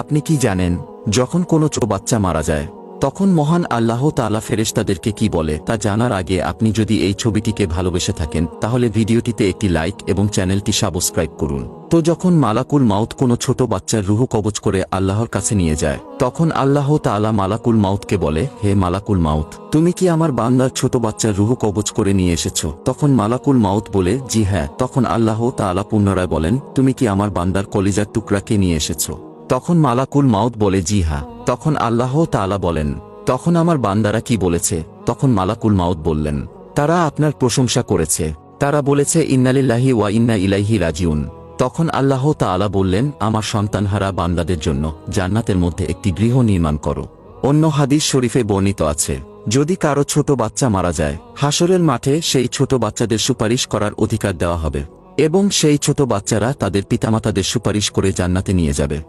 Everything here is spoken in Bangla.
আপনি কি জানেন, যখন কোনো ছোট বাচ্চা মারা যায় তখন মহান আল্লাহ তাআলা ফেরেশতাদেরকে কি বলে তা জানার আগে আপনি যদি এই ছবিটিকে ভালোবেসে থাকেন তাহলে ভিডিওটিতে একটি লাইক এবং চ্যানেলটি সাবস্ক্রাইব করুন। তো যখন মালাকুল মাউত কোনো ছোট বাচ্চার রূহ কবজ করে আল্লাহর কাছে নিয়ে যায় তখন আল্লাহ তাআলা মালাকুল মাউতকে বলে, হে মালাকুল মাউত, তুমি কি আমার বান্দার ছোট বাচ্চার রূহ কবজ করে নিয়ে এসেছো? তখন মালাকুল মাউত বলে, জি হ্যাঁ। তখন আল্লাহ তাআলা পুনরায় বলেন, তুমি কি আমার বান্দার কলিজার টুকরাকে নিয়ে এসেছো? তখন মালাকুল মাউত বলে, জি হ্যাঁ। তখন আল্লাহ তাআলা বলেন, তখন আমার বান্দারা কি বলেছে? তখন মালাকুল মাউত বললেন, তারা আপনার প্রশংসা করেছে। তারা বলেছে, ইন্নালিল্লাহি ওয়া ইন্না ইলাইহি রাজিউন। তখন আল্লাহ তাআলা বললেন, আমার সন্তানহারা বান্দাদের জন্য জান্নাতের মধ্যে একটি গৃহ নির্মাণ করো। অন্য হাদিস শরীফে বর্ণিত আছে, যদি কারো ছোট বাচ্চা মারা যায় হাসরের মাঠে সেই ছোট বাচ্চাদের সুপারিশ করার অধিকার দেওয়া হবে এবং সেই ছোট বাচ্চারা তাদের পিতামাতাদের সুপারিশ করে জান্নাতে নিয়ে যাবে।